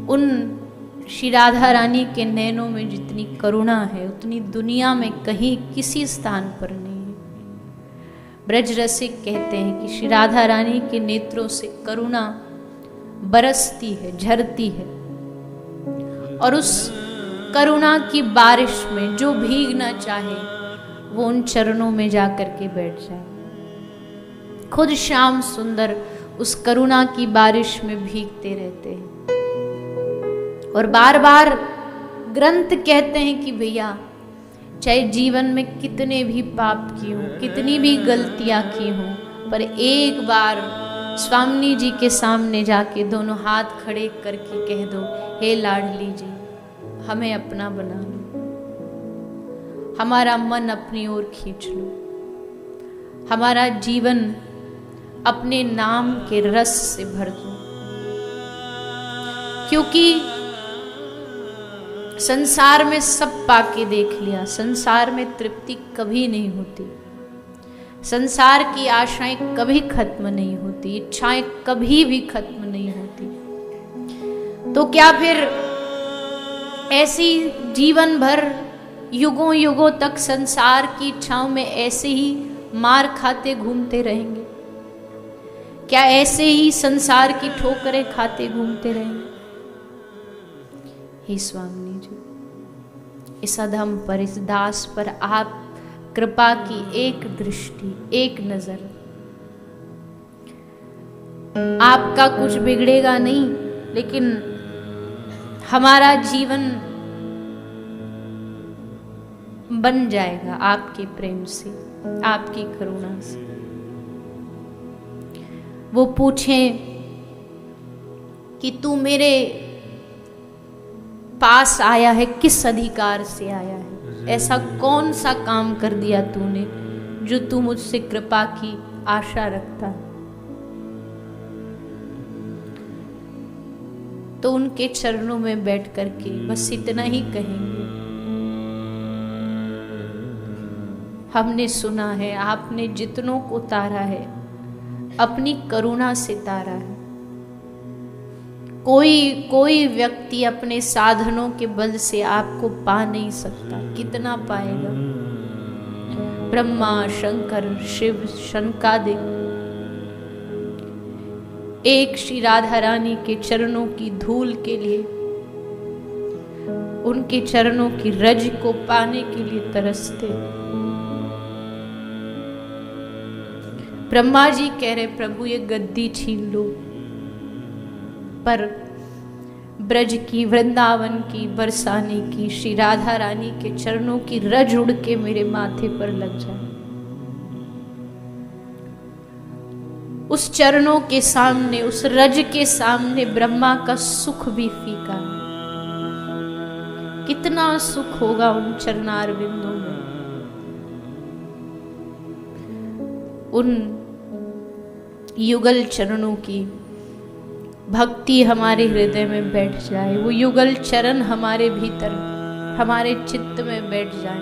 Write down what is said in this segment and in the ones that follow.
उन श्री राधा रानी के नैनों में जितनी करुणा है उतनी दुनिया में कहीं किसी स्थान पर नहीं है। ब्रज रसिक कहते हैं कि श्री राधा रानी के नेत्रों से करुणा बरसती है, झरती है, और उस करुणा की बारिश में जो भीगना चाहे वो उन चरणों में जाकर के बैठ जाए। खुद श्याम सुंदर उस करुणा की बारिश में भीगते रहते हैं। और बार बार ग्रंथ कहते हैं कि भैया चाहे जीवन में कितने भी पाप किए हों, कितनी भी गलतियां की हों, पर एक बार स्वामी जी के सामने जाके दोनों हाथ खड़े करके कह दो, हे लाडली जी हमें अपना बना लो, हमारा मन अपनी ओर खींच लो, हमारा जीवन अपने नाम के रस से भर दो। क्योंकि संसार में सब पाके देख लिया, संसार में तृप्ति कभी नहीं होती, संसार की आशाएं कभी खत्म नहीं होती, इच्छाएं कभी भी खत्म नहीं होती। तो क्या फिर ऐसी जीवन भर युगों युगों तक संसार की इच्छाओं में ऐसे ही मार खाते घूमते रहेंगे? क्या ऐसे ही संसार की ठोकरें खाते घूमते रहेंगे? हे स्वामी जी, इस अधम पर, इस दास पर आप कृपा की एक दृष्टि, एक नजर। आपका कुछ बिगड़ेगा नहीं, लेकिन हमारा जीवन बन जाएगा आपके प्रेम से, आपकी करुणा से। वो पूछें कि तू मेरे पास आया है किस अधिकार से आया है? ऐसा कौन सा काम कर दिया तूने जो तू मुझसे कृपा की आशा रखता है? तो उनके चरणों में बैठ करके बस इतना ही कहेंगे, हमने सुना है आपने जितनों को तारा है अपनी करुणा से तारा है। कोई व्यक्ति अपने साधनों के बल से आपको पा नहीं सकता। कितना पाएगा? ब्रह्मा, शंकर, शिव, शंकादिक एक श्री राधा रानी के चरणों की धूल के लिए, उनके चरणों की रज को पाने के लिए तरसते। ब्रह्मा जी कह रहे प्रभु ये गद्दी छीन लो, पर ब्रज की, वृंदावन की, बरसाने की श्री राधा रानी के चरणों की रज उड़ के मेरे माथे पर लग जाए। उस चरणों के सामने, उस रज के सामने ब्रह्मा का सुख भी फीका है। कितना सुख होगा उन चरणार बिंदों में। उन युगल चरणों की भक्ति हमारे हृदय में बैठ जाए, वो युगल चरण हमारे भीतर, हमारे चित्त में बैठ जाए,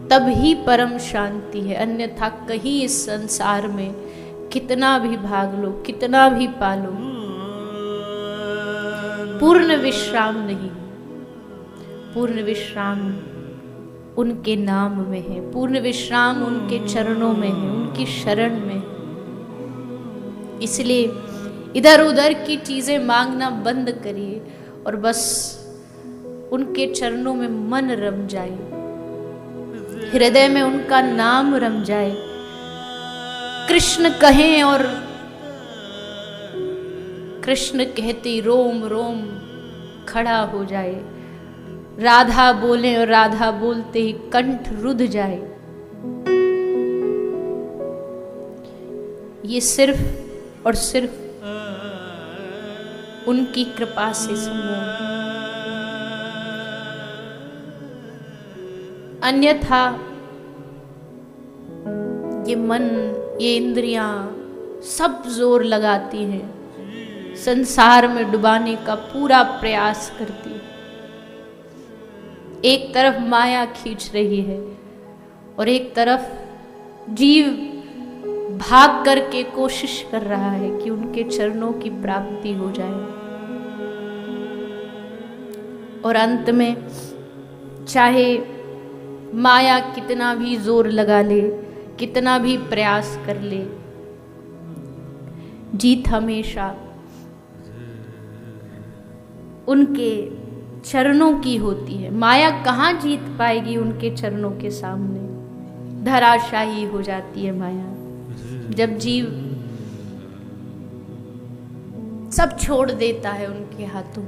तब ही परम शांति है। अन्यथा कहीं इस संसार में कितना भी भाग लो, कितना भी पालो, पूर्ण विश्राम नहीं। पूर्ण विश्राम उनके नाम में है, पूर्ण विश्राम उनके चरणों में है, उनकी शरण में है। इसलिए इधर उधर की चीजें मांगना बंद करिए और बस उनके चरणों में मन रम जाए, हृदय में उनका नाम रम जाए। कृष्ण कहें और कृष्ण कहते रोम रोम खड़ा हो जाए, राधा बोले और राधा बोलते ही कंठ रुध जाए। ये सिर्फ और सिर्फ उनकी कृपा से संभव है। अन्यथा ये मन, ये इंद्रियां सब जोर लगाती हैं, संसार में डुबाने का पूरा प्रयास करती है। एक तरफ माया खींच रही है और एक तरफ जीव भाग करके कोशिश कर रहा है कि उनके चरणों की प्राप्ति हो जाए। और अंत में चाहे माया कितना भी जोर लगा ले, कितना भी प्रयास कर ले, जीत हमेशा उनके चरणों की होती है। माया कहाँ जीत पाएगी उनके चरणों के सामने? धराशायी हो जाती है माया जब जीव सब छोड़ देता है उनके हाथों।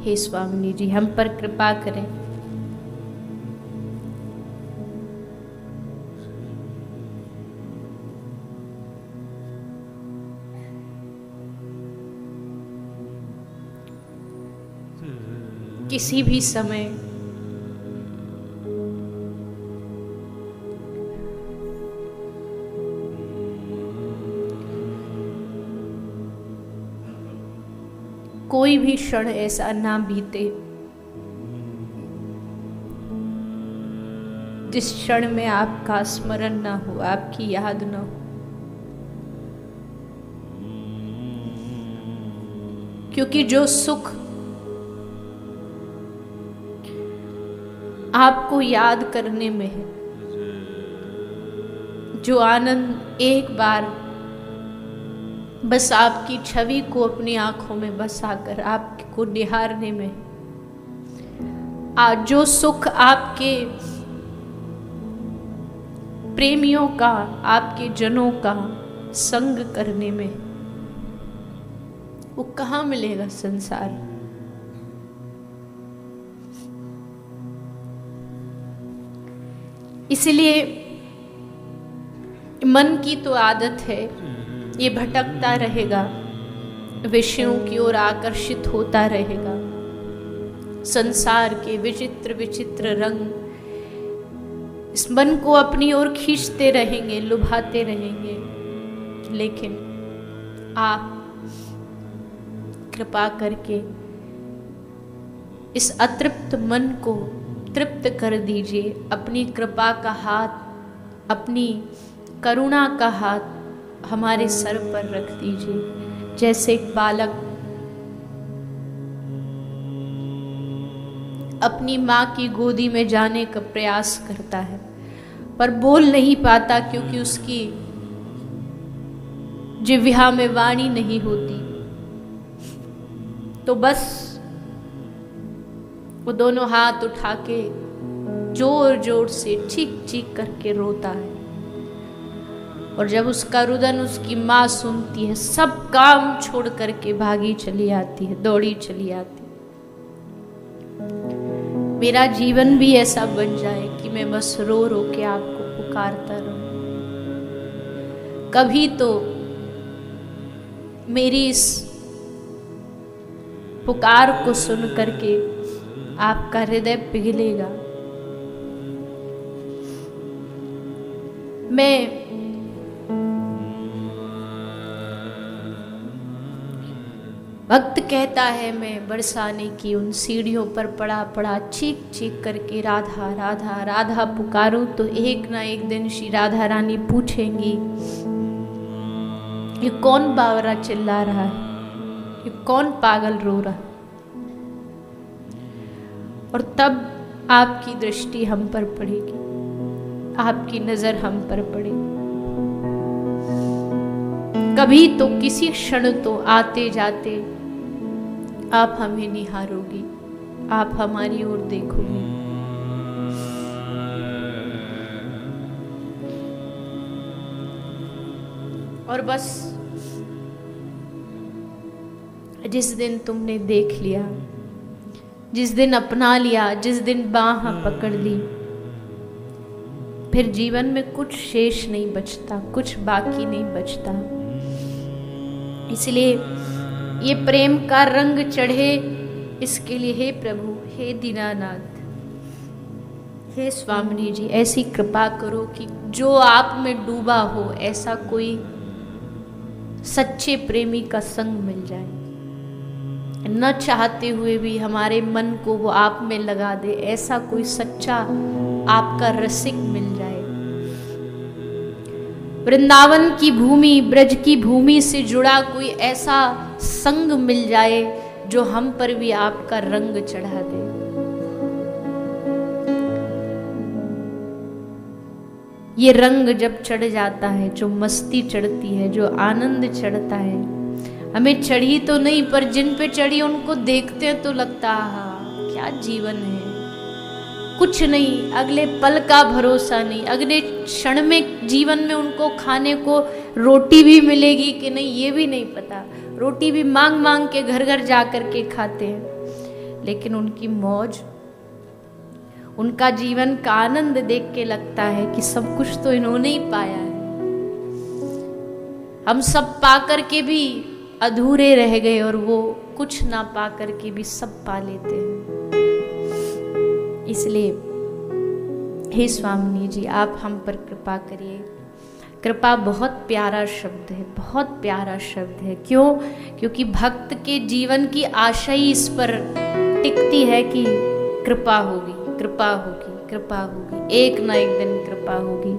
हे स्वामी जी, हम पर कृपा करें। किसी भी समय कोई भी क्षण ऐसा ना बीते जिस क्षण में आपका स्मरण ना हो, आपकी याद ना हो। क्योंकि जो सुख आपको याद करने में है, जो आनंद एक बार बस आपकी छवि को अपनी आंखों में बसाकर आपको निहारने में, आज जो सुख आपके प्रेमियों का, आपके जनों का संग करने में, वो कहाँ मिलेगा संसार। इसलिए मन की तो आदत है, ये भटकता रहेगा, विषयों की ओर आकर्षित होता रहेगा। संसार के विचित्र विचित्र रंग इस मन को अपनी ओर खींचते रहेंगे, लुभाते रहेंगे। लेकिन आप कृपा करके इस अतृप्त मन को तृप्त कर दीजिए। अपनी कृपा का हाथ, अपनी करुणा का हाथ हमारे सर पर रख दीजिए। जैसे एक बालक अपनी माँ की गोदी में जाने का प्रयास करता है पर बोल नहीं पाता, क्योंकि उसकी जिह्वा में वाणी नहीं होती। तो बस वो दोनों हाथ उठा के जोर जोर से चीख चीख करके रोता है। और जब उसका रुदन उसकी माँ सुनती है, सब काम छोड़ करके भागी चली आती है, दौड़ी चली आती है। मेरा जीवन भी ऐसा बन जाए कि मैं बस रो रो के आपको पुकारता रहूं। कभी तो मेरी इस पुकार को सुन करके आपका हृदय पिघलेगा। मैं भक्त कहता है, मैं बरसाने की उन सीढ़ियों पर पड़ा पड़ा चीख चीख करके राधा राधा राधा पुकारूं, तो एक ना एक दिन श्री राधा रानी पूछेंगी, ये कौन बावरा चिल्ला रहा है, ये कौन पागल रो रहा है। और तब आपकी दृष्टि हम पर पड़ेगी, आपकी नजर हम पर पड़ेगी। कभी तो किसी क्षण तो आते जाते आप हमें निहारोगी, आप हमारी ओर देखोगे। और बस जिस दिन तुमने देख लिया, जिस दिन अपना लिया, जिस दिन बाह पकड़ ली, फिर जीवन में कुछ शेष नहीं बचता, कुछ बाकी नहीं बचता। इसलिए ये प्रेम का रंग चढ़े, इसके लिए हे प्रभु, हे दीनानाथ, हे स्वामिनी जी, ऐसी कृपा करो कि जो आप में डूबा हो ऐसा कोई सच्चे प्रेमी का संग मिल जाए। न चाहते हुए भी हमारे मन को वो आप में लगा दे, ऐसा कोई सच्चा आपका रसिक मिल जाए। वृंदावन की भूमि, ब्रज की भूमि से जुड़ा कोई ऐसा संग मिल जाए जो हम पर भी आपका रंग चढ़ा दे। ये रंग जब चढ़ जाता है, जो मस्ती चढ़ती है, जो आनंद चढ़ता है, हमें चढ़ी तो नहीं पर जिन पे चढ़ी उनको देखते हैं तो लगता है क्या जीवन है, कुछ नहीं, अगले पल का भरोसा नहीं, अगले क्षण में जीवन में उनको खाने को रोटी भी मिलेगी कि नहीं ये भी नहीं पता। रोटी भी मांग मांग के घर घर जा कर के खाते हैं, लेकिन उनकी मौज, उनका जीवन का आनंद देख के लगता है कि सब कुछ तो इन्होंने ही पाया है, हम सब पा कर के भी अधूरे रह गए और वो कुछ ना पा कर के भी सब पा लेते हैं। इसलिए हे स्वामिनी जी, आप हम पर कृपा करिए। कृपा बहुत प्यारा शब्द है, बहुत प्यारा शब्द है। क्यों? क्योंकि भक्त के जीवन की आशा ही इस पर टिकती है कि कृपा होगी, कृपा होगी, कृपा होगी, एक ना एक दिन कृपा होगी।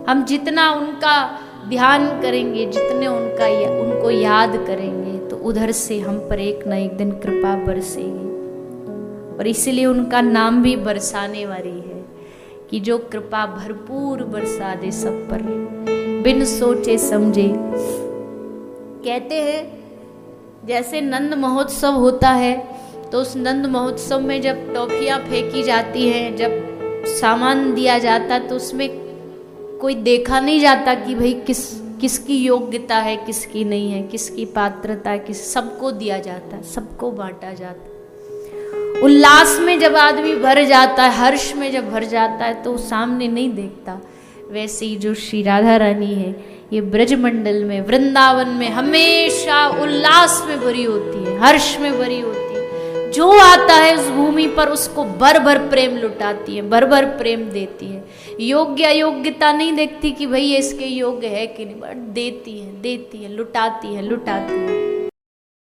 हम जितना उनका ध्यान करेंगे, जितने उनको याद करेंगे, तो उधर से हम पर एक ना एक दिन कृपा बरसेगी। और इसीलिए उनका नाम भी बरसाने वाली है कि जो कृपा भरपूर बरसा दे सब पर, बिन सोचे समझे। कहते हैं जैसे नंद महोत्सव होता है, तो उस नंद महोत्सव में जब टॉफियाँ फेंकी जाती हैं, जब सामान दिया जाता, तो उसमें कोई देखा नहीं जाता कि भाई किसकी योग्यता है, किसकी नहीं है, किसकी पात्रता है, सबको दिया जाता है, सबको बांटा जाता है। उल्लास में जब आदमी भर जाता है, हर्ष में जब भर जाता है, तो सामने नहीं देखता। वैसे ही जो श्री राधा रानी है, ये ब्रजमंडल में, वृंदावन में हमेशा उल्लास में भरी होती है, हर्ष में भरी होती है। जो आता है उस भूमि पर उसको भर भर प्रेम लुटाती है, भर भर प्रेम देती है। योग्य अयोग्यता नहीं देखती कि भाई ये इसके योग्य है कि नहीं, बट देती है, देती है, लुटाती है, लुटाती है।